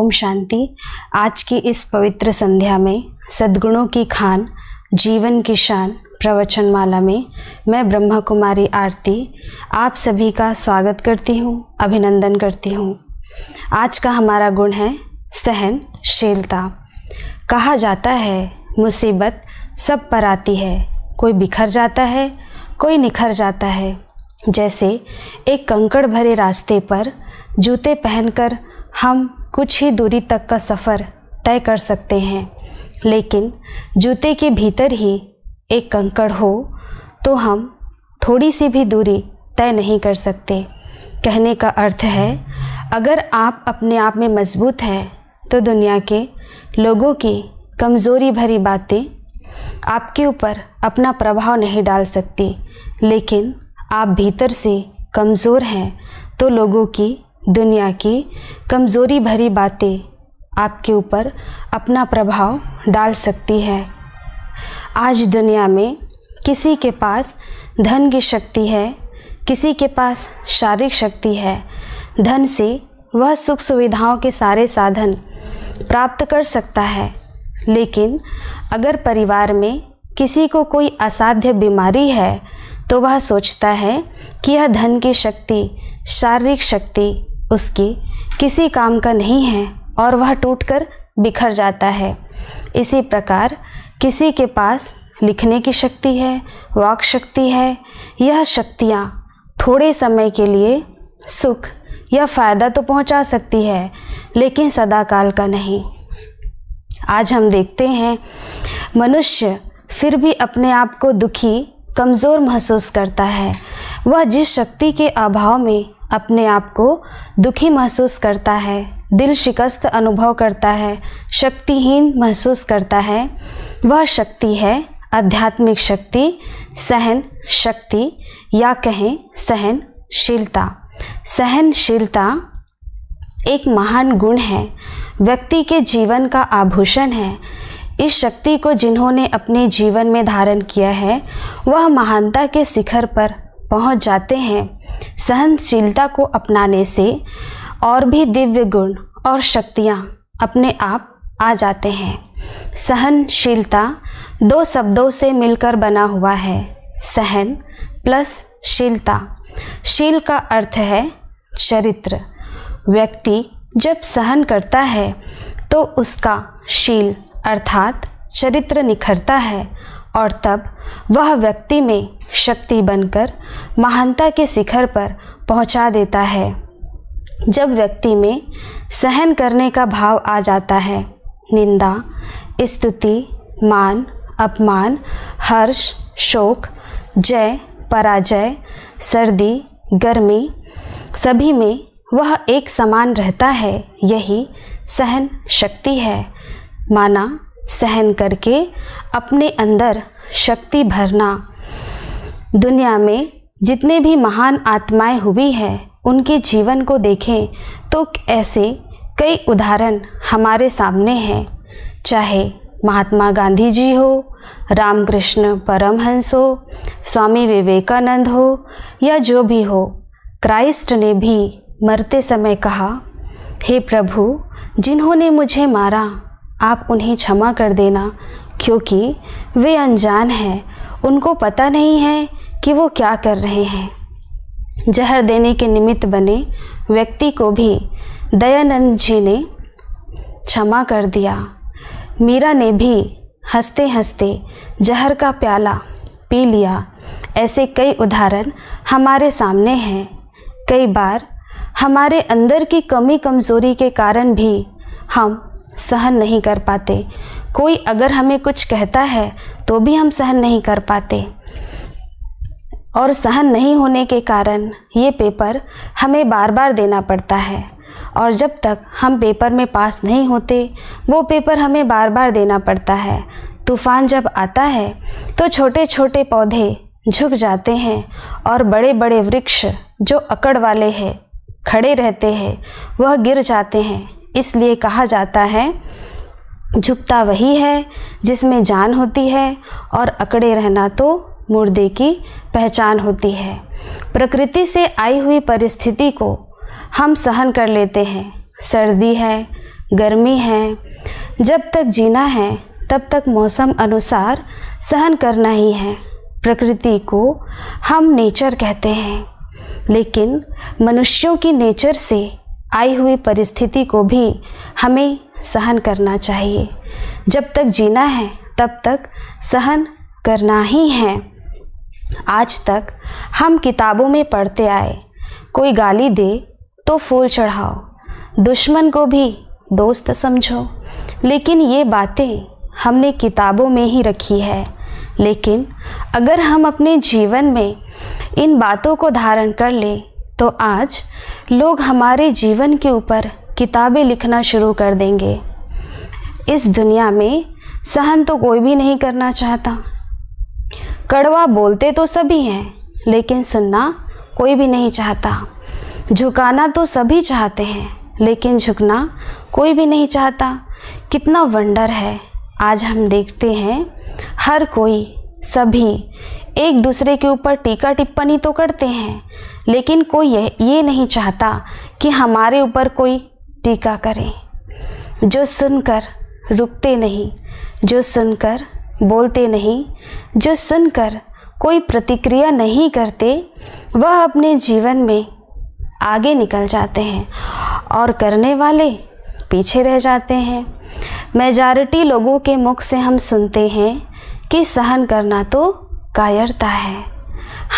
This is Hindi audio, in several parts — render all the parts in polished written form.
ओम शांति। आज की इस पवित्र संध्या में सद्गुणों की खान जीवन की शान प्रवचन माला में मैं ब्रह्मा कुमारी आरती आप सभी का स्वागत करती हूँ, अभिनंदन करती हूँ। आज का हमारा गुण है सहनशीलता। कहा जाता है मुसीबत सब पर आती है, कोई बिखर जाता है कोई निखर जाता है। जैसे एक कंकड़ भरे रास्ते पर जूते पहनकर हम कुछ ही दूरी तक का सफ़र तय कर सकते हैं, लेकिन जूते के भीतर ही एक कंकड़ हो तो हम थोड़ी सी भी दूरी तय नहीं कर सकते। कहने का अर्थ है, अगर आप अपने आप में मजबूत हैं तो दुनिया के लोगों की कमज़ोरी भरी बातें आपके ऊपर अपना प्रभाव नहीं डाल सकती, लेकिन आप भीतर से कमज़ोर हैं तो लोगों की, दुनिया की कमज़ोरी भरी बातें आपके ऊपर अपना प्रभाव डाल सकती है। आज दुनिया में किसी के पास धन की शक्ति है, किसी के पास शारीरिक शक्ति है। धन से वह सुख सुविधाओं के सारे साधन प्राप्त कर सकता है, लेकिन अगर परिवार में किसी को कोई असाध्य बीमारी है तो वह सोचता है कि यह धन की शक्ति, शारीरिक शक्ति उसकी किसी काम का नहीं है और वह टूटकर बिखर जाता है। इसी प्रकार किसी के पास लिखने की शक्ति है, वाक शक्ति है। यह शक्तियाँ थोड़े समय के लिए सुख या फ़ायदा तो पहुँचा सकती है, लेकिन सदाकाल का नहीं। आज हम देखते हैं मनुष्य फिर भी अपने आप को दुखी, कमज़ोर महसूस करता है। वह जिस शक्ति के अभाव में अपने आप को दुखी महसूस करता है, दिल शिकस्त अनुभव करता है, शक्तिहीन महसूस करता है, वह शक्ति है आध्यात्मिक शक्ति, सहन शक्ति या कहें सहनशीलता। सहनशीलता एक महान गुण है, व्यक्ति के जीवन का आभूषण है। इस शक्ति को जिन्होंने अपने जीवन में धारण किया है वह महानता के शिखर पर पहुंच जाते हैं। सहनशीलता को अपनाने से और भी दिव्य गुण और शक्तियां अपने आप आ जाते हैं। सहनशीलता दो शब्दों से मिलकर बना हुआ है, सहन प्लस शीलता। शील का अर्थ है चरित्र। व्यक्ति जब सहन करता है तो उसका शील अर्थात चरित्र निखरता है और तब वह व्यक्ति में शक्ति बनकर महानता के शिखर पर पहुंचा देता है। जब व्यक्ति में सहन करने का भाव आ जाता है, निंदा, स्तुति, मान, अपमान, हर्ष, शोक, जय, पराजय, सर्दी, गर्मी, सभी में वह एक समान रहता है। यही सहन शक्ति है। माना सहन करके अपने अंदर शक्ति भरना। दुनिया में जितने भी महान आत्माएं हुई हैं उनके जीवन को देखें तो ऐसे कई उदाहरण हमारे सामने हैं। चाहे महात्मा गांधी जी हो, रामकृष्ण परमहंस हो, स्वामी विवेकानंद हो या जो भी हो, क्राइस्ट ने भी मरते समय कहा, हे प्रभु, जिन्होंने मुझे मारा आप उन्हें क्षमा कर देना, क्योंकि वे अनजान हैं, उनको पता नहीं है कि वो क्या कर रहे हैं। जहर देने के निमित्त बने व्यक्ति को भी दयानंद जी ने क्षमा कर दिया। मीरा ने भी हंसते हंसते जहर का प्याला पी लिया। ऐसे कई उदाहरण हमारे सामने हैं। कई बार हमारे अंदर की कमी कमज़ोरी के कारण भी हम सहन नहीं कर पाते। कोई अगर हमें कुछ कहता है तो भी हम सहन नहीं कर पाते, और सहन नहीं होने के कारण ये पेपर हमें बार बार देना पड़ता है, और जब तक हम पेपर में पास नहीं होते वो पेपर हमें बार बार देना पड़ता है। तूफ़ान जब आता है तो छोटे छोटे पौधे झुक जाते हैं और बड़े बड़े वृक्ष जो अकड़ वाले हैं, खड़े रहते हैं, वह गिर जाते हैं। इसलिए कहा जाता है झुकता वही है जिसमें जान होती है, और अकड़े रहना तो मुर्दे की पहचान होती है। प्रकृति से आई हुई परिस्थिति को हम सहन कर लेते हैं। सर्दी है, गर्मी है, जब तक जीना है तब तक मौसम अनुसार सहन करना ही है। प्रकृति को हम नेचर कहते हैं, लेकिन मनुष्यों की नेचर से आई हुई परिस्थिति को भी हमें सहन करना चाहिए। जब तक जीना है तब तक सहन करना ही है। आज तक हम किताबों में पढ़ते आए, कोई गाली दे तो फूल चढ़ाओ, दुश्मन को भी दोस्त समझो। लेकिन ये बातें हमने किताबों में ही रखी है, लेकिन अगर हम अपने जीवन में इन बातों को धारण कर ले तो आज लोग हमारे जीवन के ऊपर किताबें लिखना शुरू कर देंगे। इस दुनिया में सहन तो कोई भी नहीं करना चाहता। कड़वा बोलते तो सभी हैं, लेकिन सुनना कोई भी नहीं चाहता। झुकाना तो सभी चाहते हैं, लेकिन झुकना कोई भी नहीं चाहता। कितना वंडर है, आज हम देखते हैं हर कोई, सभी एक दूसरे के ऊपर टीका टिप्पणी तो करते हैं, लेकिन कोई ये नहीं चाहता कि हमारे ऊपर कोई टीका करे। जो सुनकर रुकते नहीं, जो सुनकर बोलते नहीं, जो सुनकर कोई प्रतिक्रिया नहीं करते, वह अपने जीवन में आगे निकल जाते हैं और करने वाले पीछे रह जाते हैं। मेजॉरिटी लोगों के मुख से हम सुनते हैं कि सहन करना तो कायरता है।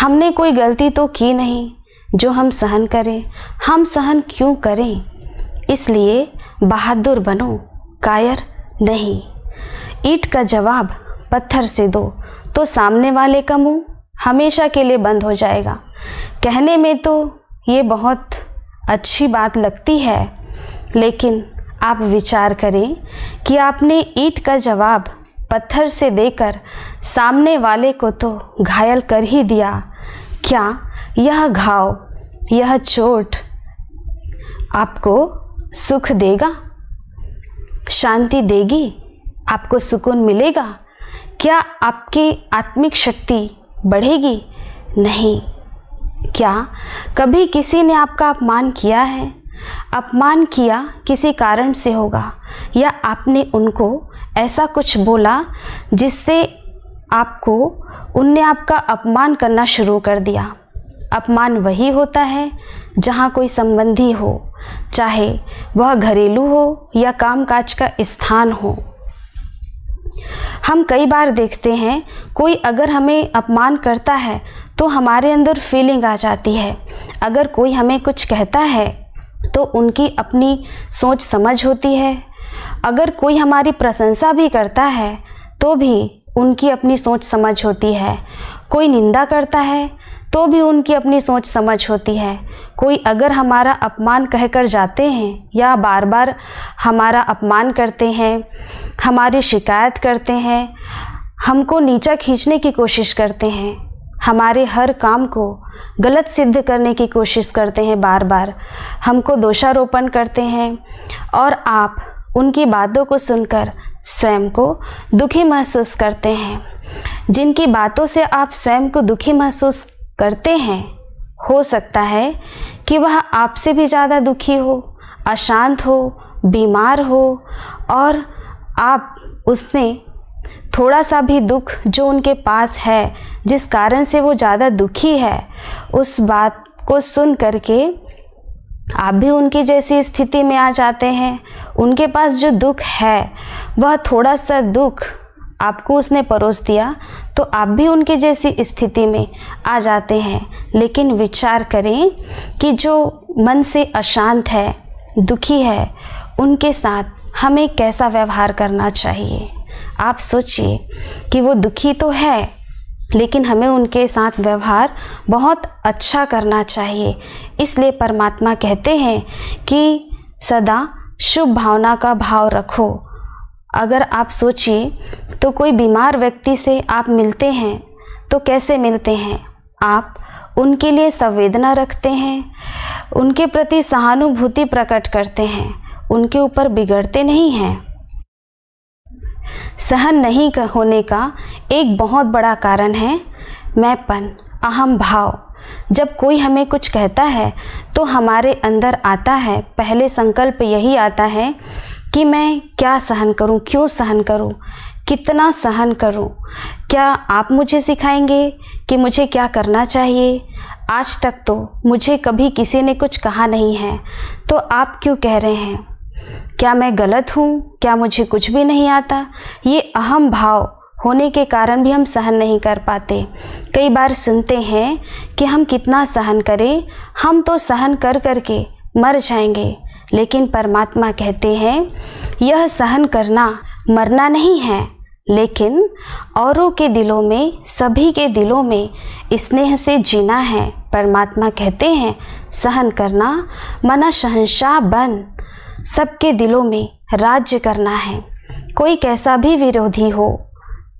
हमने कोई गलती तो की नहीं जो हम सहन करें, हम सहन क्यों करें? इसलिए बहादुर बनो, कायर नहीं। ईंट का जवाब पत्थर से दो तो सामने वाले का मुंह हमेशा के लिए बंद हो जाएगा। कहने में तो ये बहुत अच्छी बात लगती है, लेकिन आप विचार करें कि आपने ईंट का जवाब पत्थर से देकर सामने वाले को तो घायल कर ही दिया। क्या यह घाव, यह चोट आपको सुख देगा, शांति देगी, आपको सुकून मिलेगा? क्या आपकी आत्मिक शक्ति बढ़ेगी? नहीं। क्या कभी किसी ने आपका अपमान किया है? अपमान किया किसी कारण से होगा, या आपने उनको ऐसा कुछ बोला जिससे उनने आपका अपमान करना शुरू कर दिया। अपमान वही होता है जहाँ कोई संबंधी हो, चाहे वह घरेलू हो या कामकाज का स्थान हो। हम कई बार देखते हैं कोई अगर हमें अपमान करता है तो हमारे अंदर फीलिंग आ जाती है। अगर कोई हमें कुछ कहता है तो उनकी अपनी सोच समझ होती है। अगर कोई हमारी प्रशंसा भी करता है तो भी उनकी अपनी सोच समझ होती है। कोई निंदा करता है तो भी उनकी अपनी सोच समझ होती है। कोई अगर हमारा अपमान कहकर जाते हैं या बार बार हमारा अपमान करते हैं, हमारी शिकायत करते हैं, हमको नीचा खींचने की कोशिश करते हैं, हमारे हर काम को गलत सिद्ध करने की कोशिश करते हैं, बार बार हमको दोषारोपण करते हैं, और आप उनकी बातों को सुनकर स्वयं को दुखी महसूस करते हैं। जिनकी बातों से आप स्वयं को दुखी महसूस करते हैं, हो सकता है कि वह आपसे भी ज़्यादा दुखी हो, अशांत हो, बीमार हो, और आप उसने थोड़ा सा भी दुख जो उनके पास है, जिस कारण से वो ज़्यादा दुखी है, उस बात को सुन करके आप भी उनकी जैसी स्थिति में आ जाते हैं। उनके पास जो दुख है, वह थोड़ा सा दुख आपको उसने परोस दिया तो आप भी उनके जैसी स्थिति में आ जाते हैं। लेकिन विचार करें कि जो मन से अशांत है, दुखी है, उनके साथ हमें कैसा व्यवहार करना चाहिए। आप सोचिए कि वो दुखी तो है, लेकिन हमें उनके साथ व्यवहार बहुत अच्छा करना चाहिए। इसलिए परमात्मा कहते हैं कि सदा शुभ भावना का भाव रखो। अगर आप सोचिए तो कोई बीमार व्यक्ति से आप मिलते हैं तो कैसे मिलते हैं? आप उनके लिए संवेदना रखते हैं, उनके प्रति सहानुभूति प्रकट करते हैं, उनके ऊपर बिगड़ते नहीं हैं। सहन नहीं होने का एक बहुत बड़ा कारण है मैंपन, अहम भाव। जब कोई हमें कुछ कहता है तो हमारे अंदर आता है, पहले संकल्प यही आता है कि मैं क्या सहन करूं, क्यों सहन करूं, कितना सहन करूं। क्या आप मुझे सिखाएंगे कि मुझे क्या करना चाहिए? आज तक तो मुझे कभी किसी ने कुछ कहा नहीं है, तो आप क्यों कह रहे हैं? क्या मैं गलत हूँ? क्या मुझे कुछ भी नहीं आता? ये अहम भाव होने के कारण भी हम सहन नहीं कर पाते। कई बार सुनते हैं कि हम कितना सहन करें, हम तो सहन कर कर के मर जाएंगे। लेकिन परमात्मा कहते हैं यह सहन करना मरना नहीं है, लेकिन औरों के दिलों में, सभी के दिलों में स्नेह से जीना है। परमात्मा कहते हैं सहन करना मना शहंशाह बन, सबके दिलों में राज्य करना है। कोई कैसा भी विरोधी हो,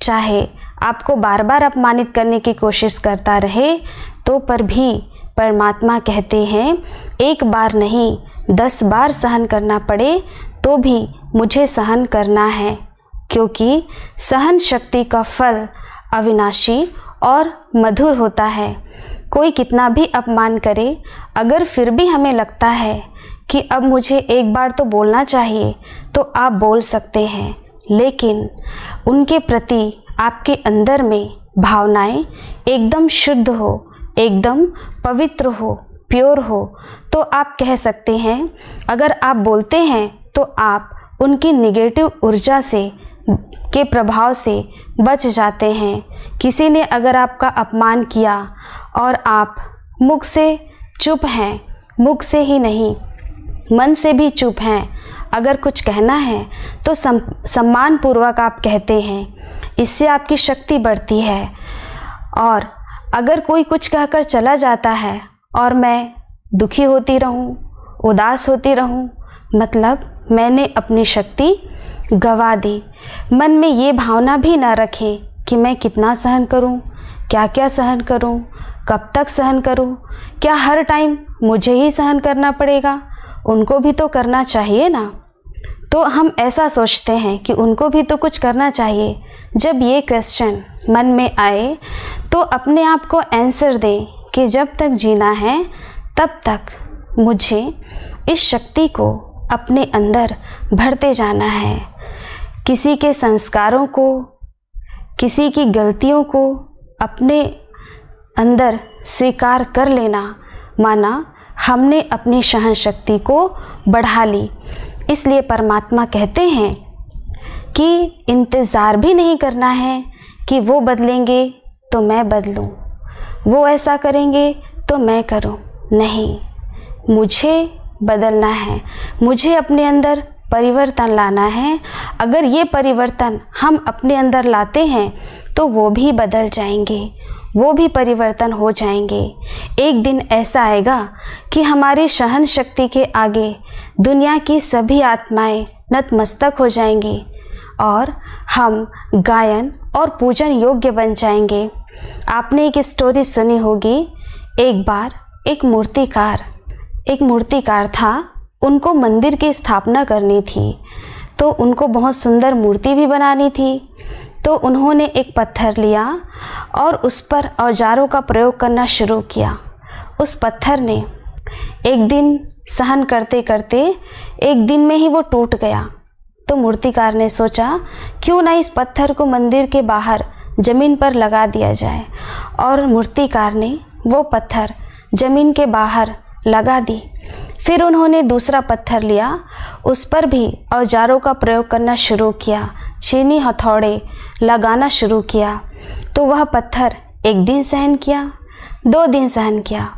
चाहे आपको बार बार अपमानित करने की कोशिश करता रहे, तो पर भी परमात्मा कहते हैं एक बार नहीं 10 बार सहन करना पड़े तो भी मुझे सहन करना है, क्योंकि सहन शक्ति का फल अविनाशी और मधुर होता है। कोई कितना भी अपमान करे, अगर फिर भी हमें लगता है कि अब मुझे एक बार तो बोलना चाहिए, तो आप बोल सकते हैं। लेकिन उनके प्रति आपके अंदर में भावनाएं एकदम शुद्ध हो, एकदम पवित्र हो, प्योर हो, तो आप कह सकते हैं। अगर आप बोलते हैं तो आप उनकी निगेटिव ऊर्जा से के प्रभाव से बच जाते हैं। किसी ने अगर आपका अपमान किया और आप मुख से चुप हैं, मुख से ही नहीं मन से भी चुप हैं, अगर कुछ कहना है तो सम्मान पूर्वक आप कहते हैं, इससे आपकी शक्ति बढ़ती है। और अगर कोई कुछ कहकर चला जाता है और मैं दुखी होती रहूं, उदास होती रहूं, मतलब मैंने अपनी शक्ति गवा दी। मन में ये भावना भी ना रखें कि मैं कितना सहन करूं, क्या क्या सहन करूं, कब तक सहन करूं, क्या हर टाइम मुझे ही सहन करना पड़ेगा, उनको भी तो करना चाहिए ना। तो हम ऐसा सोचते हैं कि उनको भी तो कुछ करना चाहिए। जब ये क्वेश्चन मन में आए तो अपने आप को आंसर दें कि जब तक जीना है तब तक मुझे इस शक्ति को अपने अंदर भरते जाना है। किसी के संस्कारों को, किसी की गलतियों को अपने अंदर स्वीकार कर लेना, माना हमने अपनी सहन शक्ति को बढ़ा ली। इसलिए परमात्मा कहते हैं कि इंतज़ार भी नहीं करना है कि वो बदलेंगे तो मैं बदलूं, वो ऐसा करेंगे तो मैं करूं। नहीं, मुझे बदलना है, मुझे अपने अंदर परिवर्तन लाना है। अगर ये परिवर्तन हम अपने अंदर लाते हैं तो वो भी बदल जाएंगे, वो भी परिवर्तन हो जाएंगे। एक दिन ऐसा आएगा कि हमारी सहन शक्ति के आगे दुनिया की सभी आत्माएं नतमस्तक हो जाएंगी और हम गायन और पूजन योग्य बन जाएंगे। आपने एक स्टोरी सुनी होगी। एक बार एक मूर्तिकार था, उनको मंदिर की स्थापना करनी थी, तो उनको बहुत सुंदर मूर्ति भी बनानी थी। तो उन्होंने एक पत्थर लिया और उस पर औजारों का प्रयोग करना शुरू किया। उस पत्थर ने एक दिन सहन करते करते एक दिन में ही वो टूट गया। तो मूर्तिकार ने सोचा क्यों ना इस पत्थर को मंदिर के बाहर ज़मीन पर लगा दिया जाए, और मूर्तिकार ने वो पत्थर ज़मीन के बाहर लगा दी। फिर उन्होंने दूसरा पत्थर लिया, उस पर भी औजारों का प्रयोग करना शुरू किया, छीनी हथौड़े लगाना शुरू किया। तो वह पत्थर एक दिन सहन किया, 2 दिन सहन किया,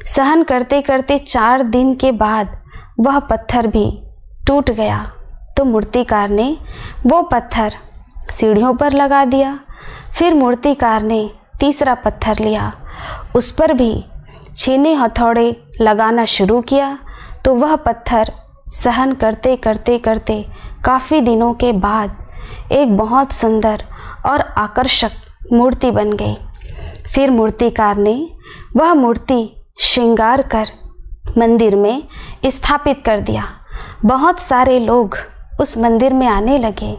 सहन करते करते 4 दिन के बाद वह पत्थर भी टूट गया। तो मूर्तिकार ने वो पत्थर सीढ़ियों पर लगा दिया। फिर मूर्तिकार ने तीसरा पत्थर लिया, उस पर भी छीने हथौड़े लगाना शुरू किया। तो वह पत्थर सहन करते करते करते काफ़ी दिनों के बाद एक बहुत सुंदर और आकर्षक मूर्ति बन गई। फिर मूर्तिकार ने वह मूर्ति श्रृंगार कर मंदिर में स्थापित कर दिया। बहुत सारे लोग उस मंदिर में आने लगे।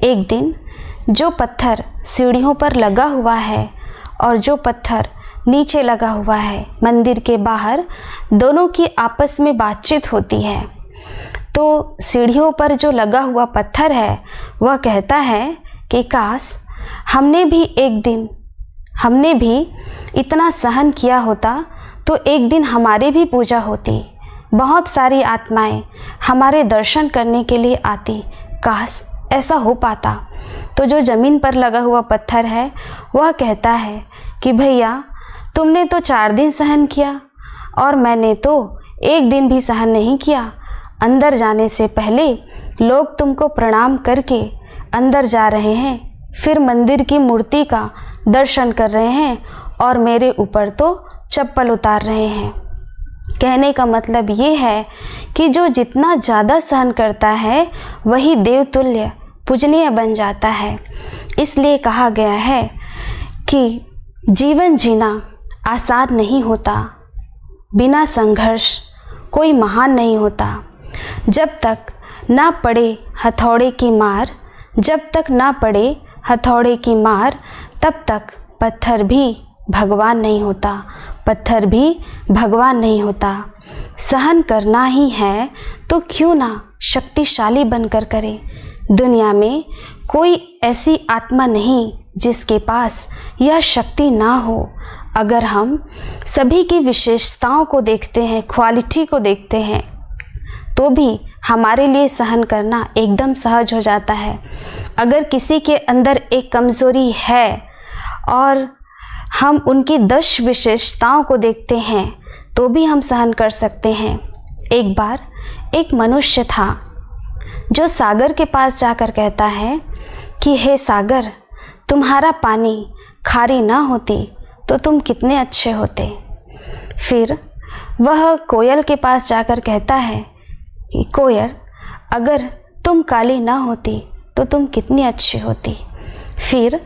एक दिन जो पत्थर सीढ़ियों पर लगा हुआ है और जो पत्थर नीचे लगा हुआ है मंदिर के बाहर, दोनों की आपस में बातचीत होती है। तो सीढ़ियों पर जो लगा हुआ पत्थर है वह कहता है कि काश हमने भी इतना सहन किया होता तो एक दिन हमारी भी पूजा होती, बहुत सारी आत्माएं हमारे दर्शन करने के लिए आती, काश ऐसा हो पाता। तो जो ज़मीन पर लगा हुआ पत्थर है वह कहता है कि भैया तुमने तो 4 दिन सहन किया और मैंने तो 1 दिन भी सहन नहीं किया। अंदर जाने से पहले लोग तुमको प्रणाम करके अंदर जा रहे हैं, फिर मंदिर की मूर्ति का दर्शन कर रहे हैं और मेरे ऊपर तो चप्पल उतार रहे हैं। कहने का मतलब ये है कि जो जितना ज़्यादा सहन करता है वही देवतुल्य पूजनीय बन जाता है। इसलिए कहा गया है कि जीवन जीना आसान नहीं होता, बिना संघर्ष कोई महान नहीं होता। जब तक ना पड़े हथौड़े की मार, तब तक पत्थर भी भगवान नहीं होता। सहन करना ही है तो क्यों ना शक्तिशाली बनकर करें। दुनिया में कोई ऐसी आत्मा नहीं जिसके पास यह शक्ति ना हो। अगर हम सभी की विशेषताओं को देखते हैं, क्वालिटी को देखते हैं, तो भी हमारे लिए सहन करना एकदम सहज हो जाता है। अगर किसी के अंदर एक कमज़ोरी है और हम उनकी 10 विशेषताओं को देखते हैं तो भी हम सहन कर सकते हैं। एक बार एक मनुष्य था जो सागर के पास जाकर कहता है कि हे सागर, तुम्हारा पानी खारी ना होती तो तुम कितने अच्छे होते। फिर वह कोयल के पास जाकर कहता है कि कोयल, अगर तुम काली ना होती तो तुम कितनी अच्छी होती। फिर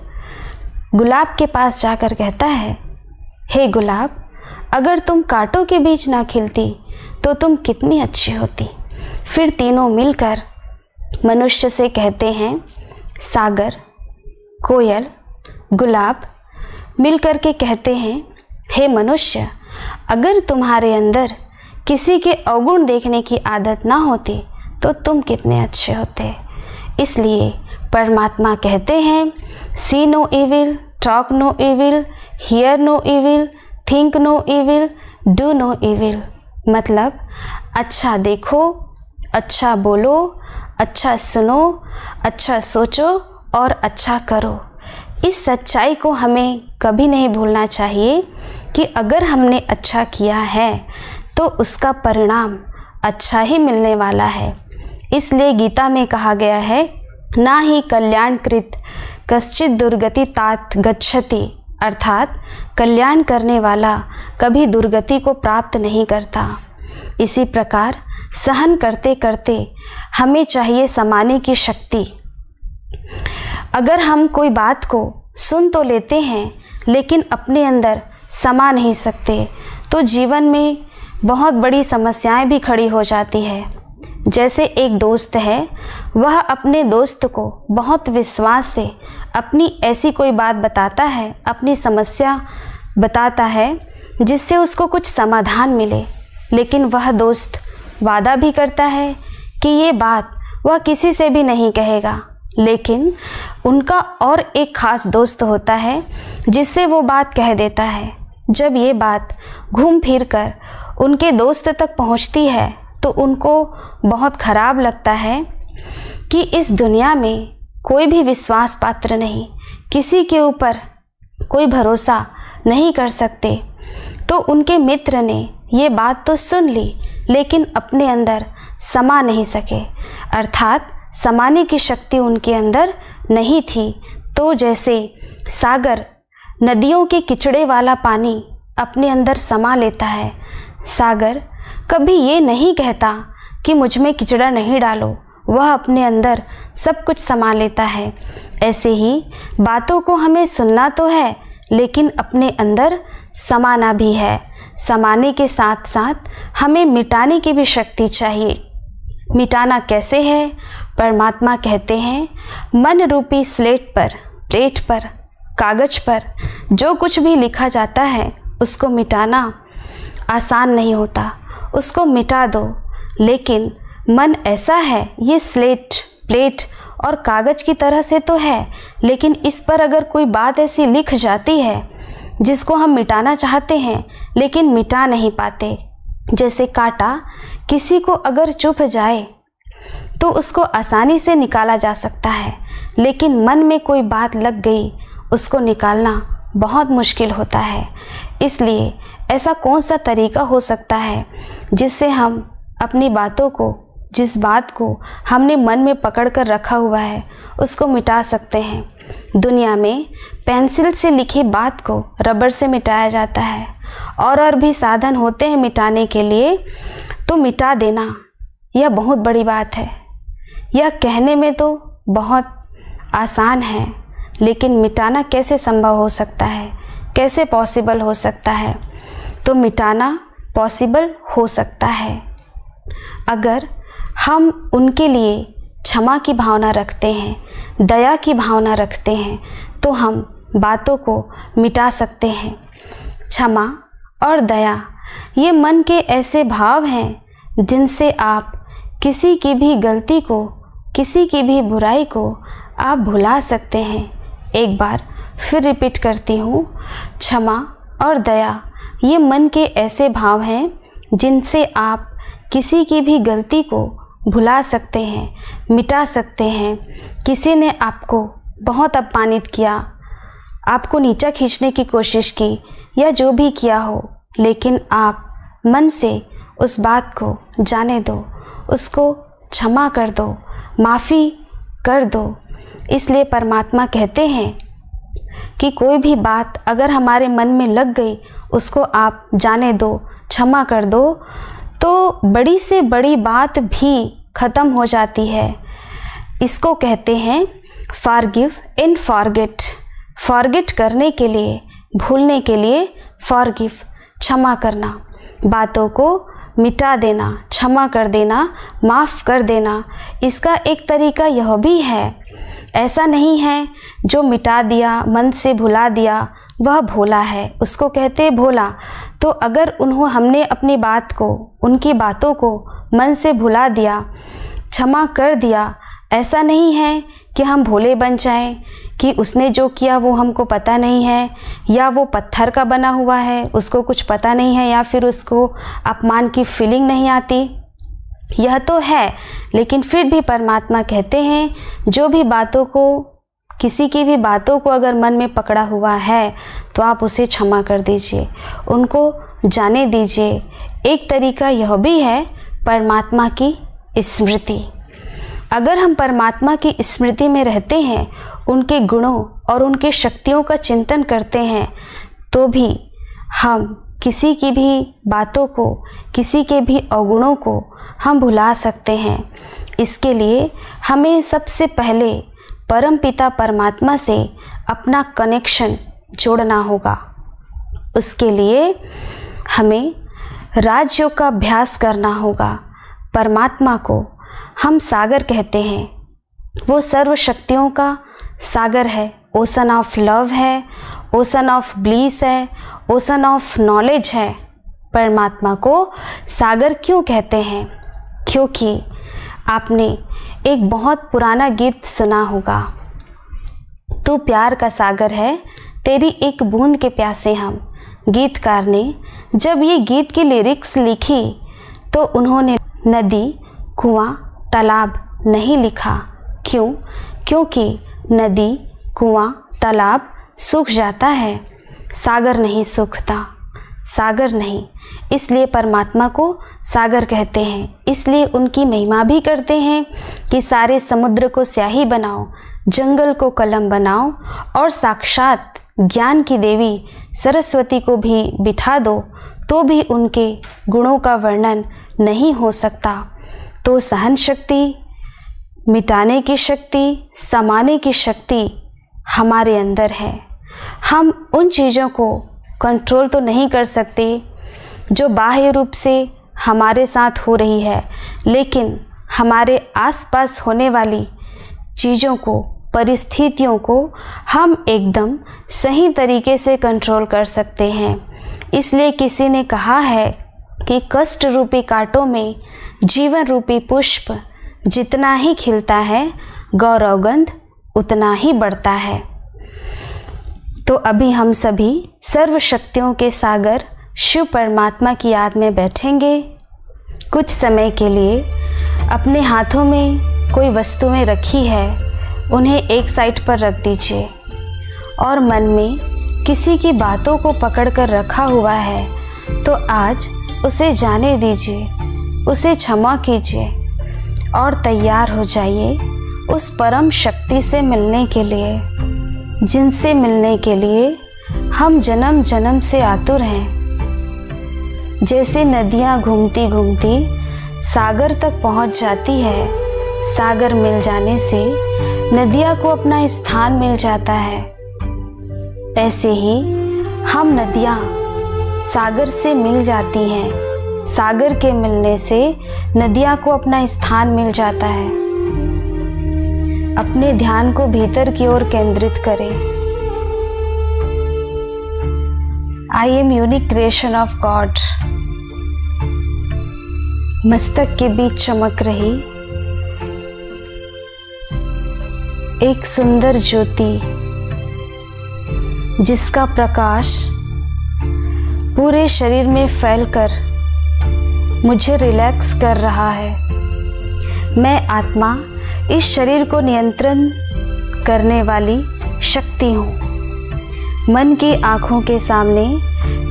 गुलाब के पास जाकर कहता है, हे गुलाब, अगर तुम कांटों के बीच ना खिलती तो तुम कितनी अच्छी होती। फिर तीनों मिलकर मनुष्य से कहते हैं, सागर, कोयल, गुलाब मिलकर के कहते हैं, हे मनुष्य, अगर तुम्हारे अंदर किसी के अवगुण देखने की आदत ना होती तो तुम कितने अच्छे होते। इसलिए परमात्मा कहते हैं, see no evil, talk no evil, hear no evil, think no evil, do no evil. मतलब अच्छा देखो, अच्छा बोलो, अच्छा सुनो, अच्छा सोचो और अच्छा करो। इस सच्चाई को हमें कभी नहीं भूलना चाहिए कि अगर हमने अच्छा किया है तो उसका परिणाम अच्छा ही मिलने वाला है। इसलिए गीता में कहा गया है, ना ही कल्याणकृत कश्चित दुर्गति तात गच्छति, अर्थात कल्याण करने वाला कभी दुर्गति को प्राप्त नहीं करता। इसी प्रकार सहन करते करते हमें चाहिए समाने की शक्ति। अगर हम कोई बात को सुन तो लेते हैं लेकिन अपने अंदर समा नहीं सकते तो जीवन में बहुत बड़ी समस्याएं भी खड़ी हो जाती है। जैसे एक दोस्त है, वह अपने दोस्त को बहुत विश्वास से अपनी ऐसी कोई बात बताता है, अपनी समस्या बताता है जिससे उसको कुछ समाधान मिले, लेकिन वह दोस्त वादा भी करता है कि ये बात वह किसी से भी नहीं कहेगा। लेकिन उनका और एक ख़ास दोस्त होता है जिससे वो बात कह देता है। जब ये बात घूम फिर कर उनके दोस्त तक पहुंचती है तो उनको बहुत ख़राब लगता है कि इस दुनिया में कोई भी विश्वास पात्र नहीं, किसी के ऊपर कोई भरोसा नहीं कर सकते। तो उनके मित्र ने ये बात तो सुन ली लेकिन अपने अंदर समा नहीं सके, अर्थात समाने की शक्ति उनके अंदर नहीं थी। तो जैसे सागर नदियों के किचड़े वाला पानी अपने अंदर समा लेता है, सागर कभी ये नहीं कहता कि मुझ में किचड़ा नहीं डालो, वह अपने अंदर सब कुछ समा लेता है। ऐसे ही बातों को हमें सुनना तो है लेकिन अपने अंदर समाना भी है। समाने के साथ साथ हमें मिटाने की भी शक्ति चाहिए। मिटाना कैसे है? परमात्मा कहते हैं, मन रूपी स्लेट पर, प्लेट पर, कागज पर जो कुछ भी लिखा जाता है उसको मिटाना आसान नहीं होता। उसको मिटा दो, लेकिन मन ऐसा है, ये स्लेट, प्लेट और कागज़ की तरह से तो है, लेकिन इस पर अगर कोई बात ऐसी लिख जाती है जिसको हम मिटाना चाहते हैं लेकिन मिटा नहीं पाते। जैसे कांटा किसी को अगर चुभ जाए तो उसको आसानी से निकाला जा सकता है, लेकिन मन में कोई बात लग गई, उसको निकालना बहुत मुश्किल होता है। इसलिए ऐसा कौन सा तरीका हो सकता है जिससे हम अपनी बातों को, जिस बात को हमने मन में पकड़ कर रखा हुआ है, उसको मिटा सकते हैं। दुनिया में पेंसिल से लिखी बात को रबर से मिटाया जाता है, और भी साधन होते हैं मिटाने के लिए। तो मिटा देना यह बहुत बड़ी बात है। यह कहने में तो बहुत आसान है, लेकिन मिटाना कैसे संभव हो सकता है, कैसे पॉसिबल हो सकता है? तो मिटाना पॉसिबल हो सकता है अगर हम उनके लिए क्षमा की भावना रखते हैं, दया की भावना रखते हैं, तो हम बातों को मिटा सकते हैं। क्षमा और दया ये मन के ऐसे भाव हैं जिनसे आप किसी की भी गलती को, किसी की भी बुराई को आप भुला सकते हैं। एक बार फिर रिपीट करती हूँ, क्षमा और दया ये मन के ऐसे भाव हैं जिनसे आप किसी की भी गलती को भुला सकते हैं, मिटा सकते हैं। किसी ने आपको बहुत अपमानित किया, आपको नीचा खींचने की कोशिश की, या जो भी किया हो, लेकिन आप मन से उस बात को जाने दो, उसको क्षमा कर दो, माफ़ी कर दो। इसलिए परमात्मा कहते हैं कि कोई भी बात अगर हमारे मन में लग गई, उसको आप जाने दो, क्षमा कर दो, तो बड़ी से बड़ी बात भी ख़त्म हो जाती है। इसको कहते हैं फॉरगिव एंड फॉरगेट। फॉरगेट करने के लिए, भूलने के लिए फॉरगिव, क्षमा करना, बातों को मिटा देना, क्षमा कर देना, माफ़ कर देना। इसका एक तरीका यह भी है, ऐसा नहीं है जो मिटा दिया, मन से भुला दिया, वह भोला है, उसको कहते हैं भोला। तो अगर हमने अपनी बात को, उनकी बातों को मन से भुला दिया, क्षमा कर दिया, ऐसा नहीं है कि हम भोले बन जाएं, कि उसने जो किया वो हमको पता नहीं है, या वो पत्थर का बना हुआ है, उसको कुछ पता नहीं है, या फिर उसको अपमान की फीलिंग नहीं आती। यह तो है, लेकिन फिर भी परमात्मा कहते हैं जो भी बातों को, किसी की भी बातों को अगर मन में पकड़ा हुआ है तो आप उसे क्षमा कर दीजिए, उनको जाने दीजिए। एक तरीका यह भी है परमात्मा की स्मृति। अगर हम परमात्मा की स्मृति में रहते हैं, उनके गुणों और उनके शक्तियों का चिंतन करते हैं, तो भी हम किसी की भी बातों को, किसी के भी अवगुणों को हम भुला सकते हैं। इसके लिए हमें सबसे पहले परमपिता परमात्मा से अपना कनेक्शन जोड़ना होगा। उसके लिए हमें राजयोग का अभ्यास करना होगा। परमात्मा को हम सागर कहते हैं, वो सर्व शक्तियों का सागर है, ओशन ऑफ लव है, ओशन ऑफ ब्लीस है, ओशन ऑफ नॉलेज है। परमात्मा को सागर क्यों कहते हैं? क्योंकि आपने एक बहुत पुराना गीत सुना होगा, तू प्यार का सागर है, तेरी एक बूंद के प्यासे हम। गीतकार ने जब ये गीत की लिरिक्स लिखी तो उन्होंने नदी, कुआं, तालाब नहीं लिखा। क्यों? क्योंकि नदी, कुआं, तालाब सूख जाता है, सागर नहीं सूखता, सागर नहीं। इसलिए परमात्मा को सागर कहते हैं। इसलिए उनकी महिमा भी करते हैं कि सारे समुद्र को स्याही बनाओ, जंगल को कलम बनाओ, और साक्षात ज्ञान की देवी सरस्वती को भी बिठा दो, तो भी उनके गुणों का वर्णन नहीं हो सकता। तो सहन शक्ति, मिटाने की शक्ति, समाने की शक्ति हमारे अंदर है। हम उन चीज़ों को कंट्रोल तो नहीं कर सकते जो बाह्य रूप से हमारे साथ हो रही है, लेकिन हमारे आसपास होने वाली चीज़ों को, परिस्थितियों को हम एकदम सही तरीके से कंट्रोल कर सकते हैं। इसलिए किसी ने कहा है कि कष्ट रूपी कांटों में जीवन रूपी पुष्प जितना ही खिलता है, गौरवगंध उतना ही बढ़ता है। तो अभी हम सभी सर्व शक्तियों के सागर शिव परमात्मा की याद में बैठेंगे। कुछ समय के लिए अपने हाथों में कोई वस्तुएं रखी है, उन्हें एक साइड पर रख दीजिए और मन में किसी की बातों को पकड़कर रखा हुआ है तो आज उसे जाने दीजिए, उसे क्षमा कीजिए और तैयार हो जाइए उस परम शक्ति से मिलने के लिए, जिनसे मिलने के लिए हम जन्म जन्म से आतुर हैं। जैसे नदियाँ घूमती घूमती सागर तक पहुँच जाती है, सागर मिल जाने से नदिया को अपना स्थान मिल जाता है, ऐसे ही हम नदियाँ सागर से मिल जाती हैं, सागर के मिलने से नदिया को अपना स्थान मिल जाता है। अपने ध्यान को भीतर की ओर केंद्रित करें। I am unique creation of God. मस्तक के बीच चमक रही एक सुंदर ज्योति, जिसका प्रकाश पूरे शरीर में फैलकर मुझे रिलैक्स कर रहा है। मैं आत्मा इस शरीर को नियंत्रण करने वाली शक्ति हूँ। मन की आँखों के सामने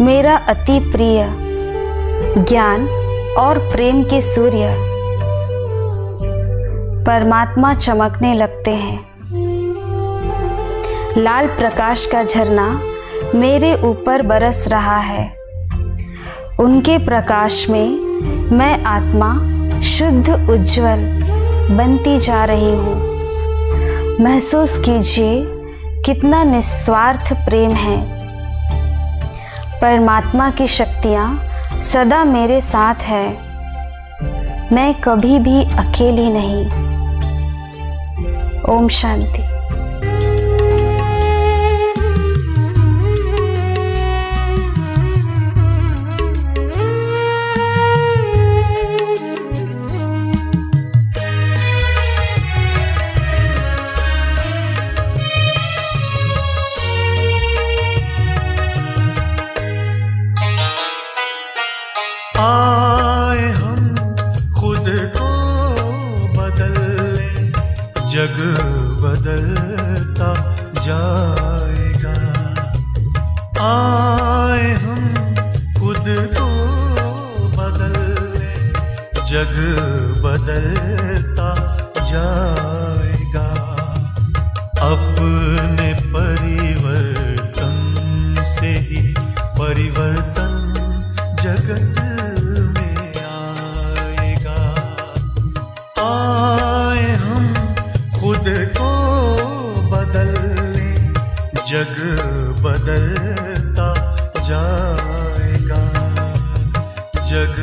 मेरा अति प्रिय ज्ञान और प्रेम के सूर्य परमात्मा चमकने लगते हैं। लाल प्रकाश का झरना मेरे ऊपर बरस रहा है। उनके प्रकाश में मैं आत्मा शुद्ध उज्जवल बनती जा रही हूँ। महसूस कीजिए कितना निस्वार्थ प्रेम है। परमात्मा की शक्तियाँ सदा मेरे साथ है। मैं कभी भी अकेली नहीं। ओम शांति। आए हम खुद को बदलने, जग बदलता जाएगा। आए हम खुद को बदलने, जग बदलता जाएगा। अपने परिवर्तन से ही परिवर्तन जगत में आएगा। आए हम खुद को बदलने, जग बदलता जाएगा। जग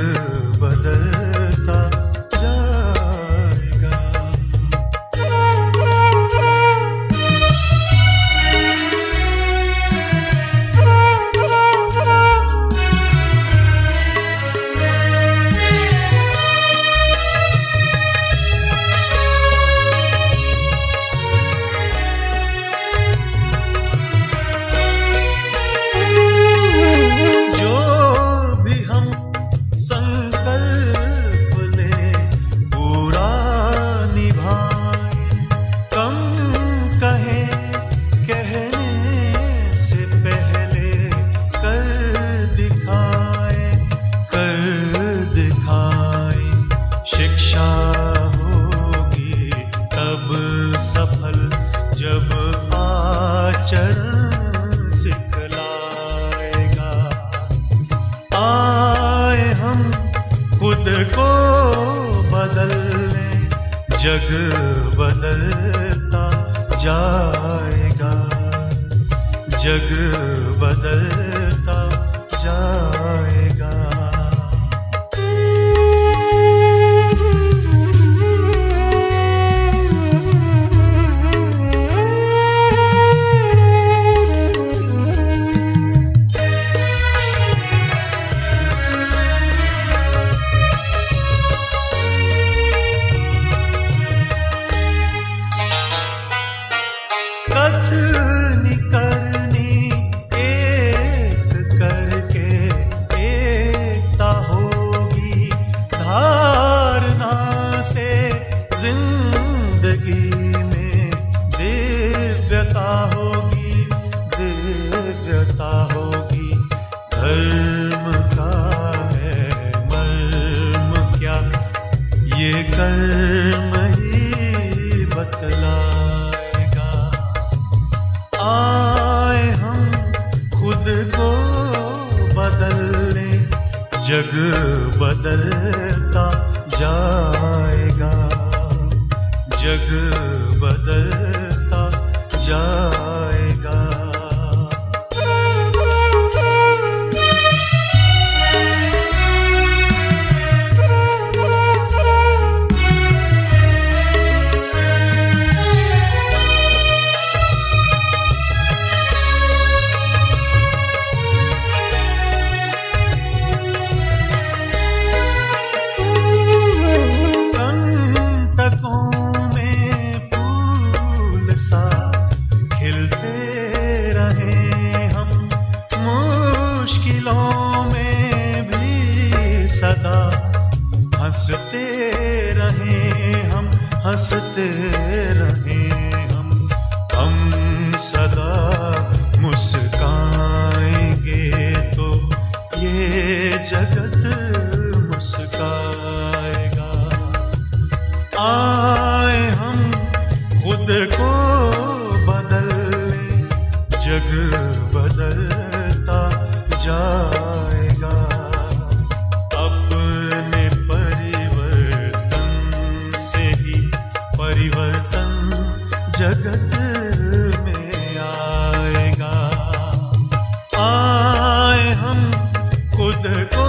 बदलता जाएगा। जग बदलता जाएगा। जग बदलता जाएगा। लाएगा। आए हम खुद को बदलने, जग बदलता जाएगा, जग बदलता जाएगा। हंसते रहें हम, हंसते रहें हम सदा मुस्काएंगे तो ये जगत मुस्काएगा। आए हम खुद को बदलने, जग बदलता जाएगा। परिवर्तन जगत में आएगा। आए हम खुद को